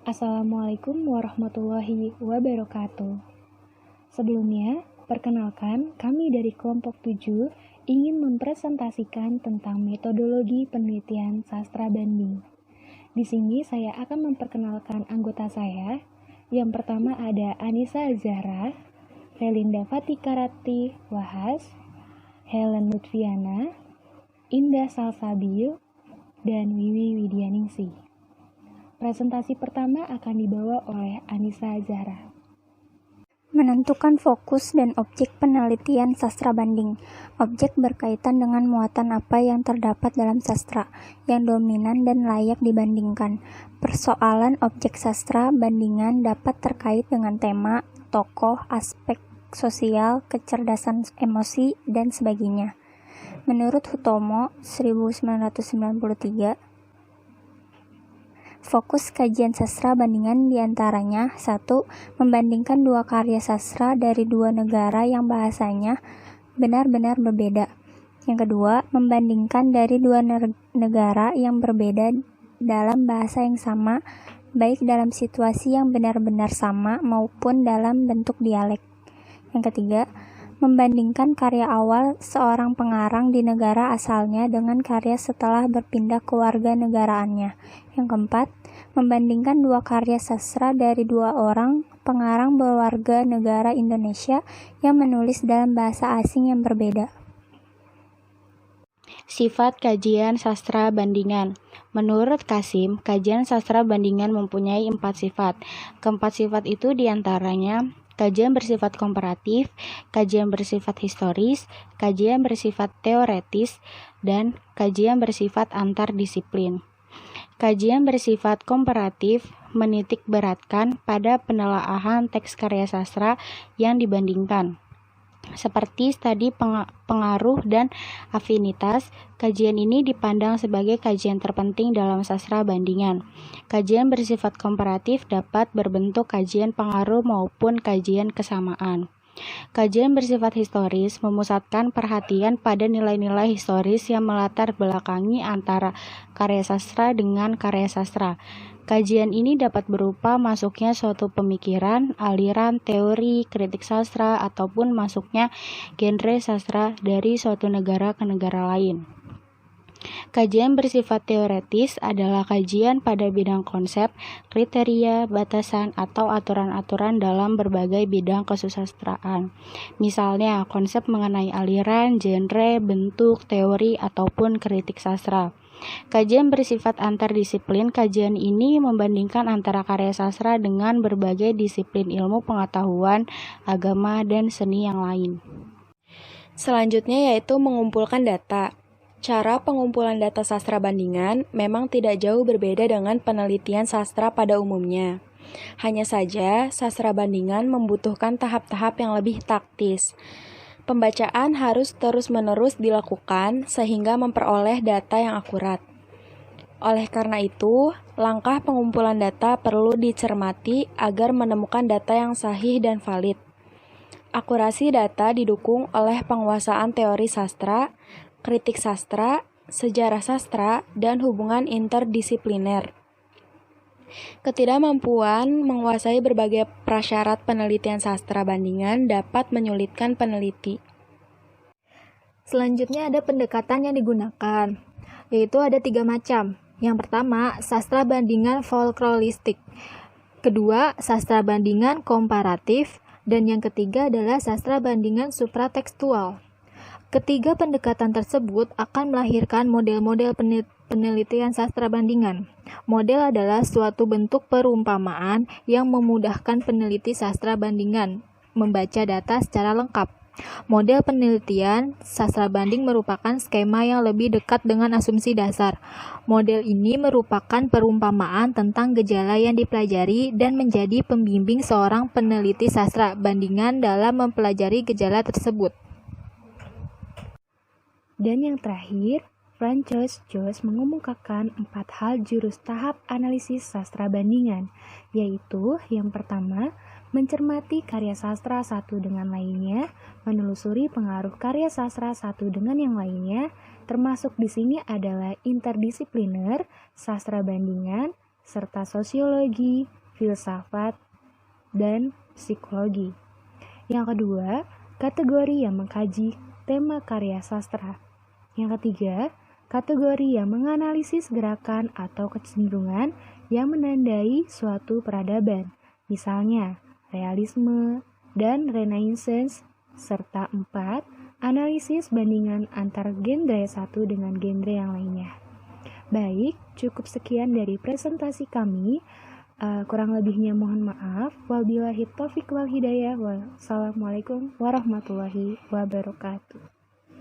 Assalamualaikum warahmatullahi wabarakatuh. Sebelumnya, perkenalkan kami dari kelompok 7 ingin mempresentasikan tentang metodologi penelitian sastra banding. Di sini saya akan memperkenalkan anggota saya. Yang pertama ada Anissa Zahra, Felinda Fatikarati Wahas, Helen Lutfiana, Indah Salsabil, dan Wiwi Widianingsih. Presentasi pertama akan dibawa oleh Anissa Zahra. Menentukan fokus dan objek penelitian sastra banding. Objek berkaitan dengan muatan apa yang terdapat dalam sastra, yang dominan dan layak dibandingkan. Persoalan objek sastra bandingan dapat terkait dengan tema, tokoh, aspek sosial, kecerdasan emosi, dan sebagainya. Menurut Hutomo, 1993, fokus kajian sastra bandingan diantaranya 1. Membandingkan dua karya sastra dari dua negara yang bahasanya benar-benar berbeda. Yang kedua, membandingkan dari dua negara yang berbeda dalam bahasa yang sama, baik dalam situasi yang benar-benar sama maupun dalam bentuk dialek. Yang ketiga, membandingkan karya awal seorang pengarang di negara asalnya dengan karya setelah berpindah ke warga negaraannya. Yang keempat, membandingkan dua karya sastra dari dua orang pengarang berwarga negara Indonesia yang menulis dalam bahasa asing yang berbeda. Sifat kajian sastra bandingan. Menurut Kasim, kajian sastra bandingan mempunyai 4 sifat. Keempat sifat itu diantaranya kajian bersifat komparatif, kajian bersifat historis, kajian bersifat teoretis, dan kajian bersifat antardisiplin. Kajian bersifat komparatif menitik beratkan pada penelaahan teks karya sastra yang dibandingkan. Seperti studi pengaruh dan afinitas, kajian ini dipandang sebagai kajian terpenting dalam sastra bandingan. Kajian bersifat komparatif dapat berbentuk kajian pengaruh maupun kajian kesamaan. Kajian bersifat historis memusatkan perhatian pada nilai-nilai historis yang melatar belakangi antara karya sastra dengan karya sastra. Kajian ini dapat berupa masuknya suatu pemikiran, aliran, teori, kritik sastra, ataupun masuknya genre sastra dari suatu negara ke negara lain. Kajian bersifat teoretis adalah kajian pada bidang konsep, kriteria, batasan, atau aturan-aturan dalam berbagai bidang kesusastraan. Misalnya, konsep mengenai aliran, genre, bentuk, teori, ataupun kritik sastra. Kajian bersifat antardisiplin. Kajian ini membandingkan antara karya sastra dengan berbagai disiplin ilmu pengetahuan, agama, dan seni yang lain. Selanjutnya yaitu mengumpulkan data. Cara pengumpulan data sastra bandingan memang tidak jauh berbeda dengan penelitian sastra pada umumnya. Hanya saja, sastra bandingan membutuhkan tahap-tahap yang lebih taktis. Pembacaan harus terus-menerus dilakukan sehingga memperoleh data yang akurat. Oleh karena itu, langkah pengumpulan data perlu dicermati agar menemukan data yang sahih dan valid. Akurasi data didukung oleh penguasaan teori sastra, kritik sastra, sejarah sastra, dan hubungan interdisipliner. Ketidakmampuan menguasai berbagai prasyarat penelitian sastra bandingan dapat menyulitkan peneliti. Selanjutnya ada pendekatan yang digunakan, yaitu ada 3 macam. Yang pertama, sastra bandingan folkloristik. Kedua, sastra bandingan komparatif. Dan yang ketiga adalah sastra bandingan supratekstual. Ketiga pendekatan tersebut akan melahirkan model-model penelitian sastra bandingan. Model adalah suatu bentuk perumpamaan yang memudahkan peneliti sastra bandingan membaca data secara lengkap. Model penelitian sastra banding merupakan skema yang lebih dekat dengan asumsi dasar. Model ini merupakan perumpamaan tentang gejala yang dipelajari dan menjadi pembimbing seorang peneliti sastra bandingan dalam mempelajari gejala tersebut. Dan yang terakhir, Francois Jost mengemukakan 4 hal jurus tahap analisis sastra bandingan, yaitu yang pertama, mencermati karya sastra satu dengan lainnya, menelusuri pengaruh karya sastra satu dengan yang lainnya, termasuk di sini adalah interdisipliner, sastra bandingan, serta sosiologi, filsafat, dan psikologi. Yang kedua, kategori yang mengkaji tema karya sastra. Yang ketiga, kategori yang menganalisis gerakan atau kecenderungan yang menandai suatu peradaban, misalnya realisme dan renaissance, serta 4, analisis bandingan antar genre satu dengan genre yang lainnya. Baik, cukup sekian dari presentasi kami. Kurang lebihnya mohon maaf. Wabillahi taufiq wal hidayah. Wassalamualaikum warahmatullahi wabarakatuh.